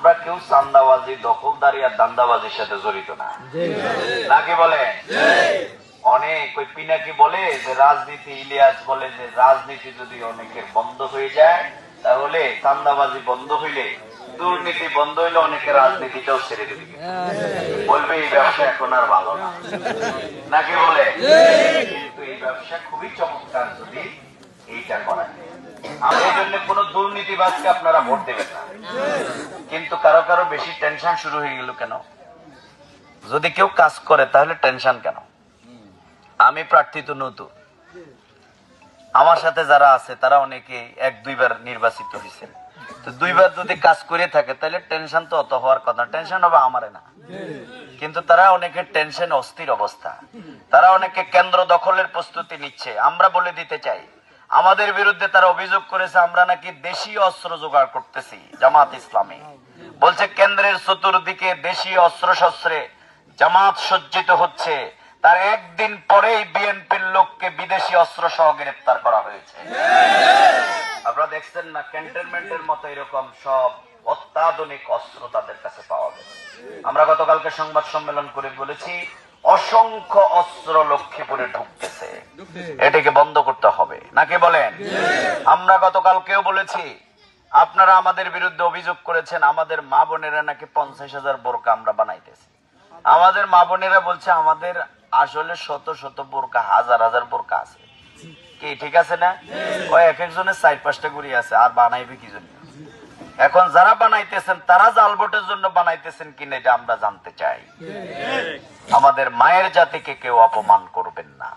আমরা কেউ চান্দাবাজি, দখলদারি আর দান্দাবাজির সাথে জড়িত না, নাকি বলে? অনেক ওই পিনাকি বলে যে রাজনীতি, ইলিয়াস বলে যে রাজনীতি যদি অনেকের বন্ধ হয়ে যায় তাহলে চান্দাবাজি বন্ধ হইলে, দুর্নীতি বন্ধ হইলে অনেকে রাজনীতিটাও ছেড়ে দেবে, বলবে এই ব্যবসা এখন আর ভালো না, নাকি বলে? কিন্তু এই ব্যবসা খুবই চমৎকার যদি এইটা করা যায়। এই জন্য কোন দুর্নীতিবাজকে আপনারা ভোট দেবেন না। কিন্তু কারো কারো বেশি টেনশন শুরু হয়ে গেল কেন? যদি কেউ কাজ করে তাহলে টেনশন কেন? আমি প্রার্থী তো নতুন, আমার সাথে যারা আছে তারা অনেকে 1-2 বার নির্বাচিত হয়েছে, তো 2 বার যদি কাজ করে থাকে তাহলে টেনশন তো অত হওয়ার কথা, টেনশন হবে আমারে না। কিন্তু তারা অনেকে টেনশন, অস্থির অবস্থা, তারা অনেকে কেন্দ্র দখলের প্রস্তুতি নিচ্ছে। আমরা বলে দিতে চাই, আমাদের বিরুদ্ধে তারা অভিযোগ করেছে আমরা নাকি দেশীয় অস্ত্র জোগাড় করতেছি। জামাত ইসলামী বলছে কেন্দ্রের চতুর্দিকে দেশীয় অস্ত্র শস্ত্রে জামাত সজ্জিত হচ্ছে, তার একদিন পরেই বিএনপির লোককে বিদেশি অস্ত্র সহ গ্রেফতার করা হয়েছে। আপনারা দেখছেন না, ক্যান্টনমেন্টের মতো এরকম সব অত্যাধুনিক অস্ত্র তাদের কাছে পাওয়া গেছে। আমরা গতকালকে সংবাদ সম্মেলন করে বলেছি অসংখ্য অস্ত্র লক্ষ্মীপুরে ঢুকতেছে, এটাকে বন্ধ করতে হবে, নাকি বলেন? আমরা গতকালকেও বলেছি, আপনারা আমাদের বিরুদ্ধে অভিযোগ করেছেন আমাদের মা বোনেরা নাকি 50,000 বোরকা আমরা বানাইতেছি। আমাদের মা বোনেরা বলছে আমাদের আসলে শত শত বোরকা, হাজার হাজার বোরকা আছে। কি ঠিক আছে না? ওই এক একজনের 4-5টা গুড়ি আছে, আর বানাইবে কি জন্য? এখন যারা বানাইতেছেন তারা জাল ভোটের জন্য বানাইতেছেন কিনা এটা আমরা জানতে চাই। আমাদের মায়ের জাতিকে কেউ অপমান করবেন না।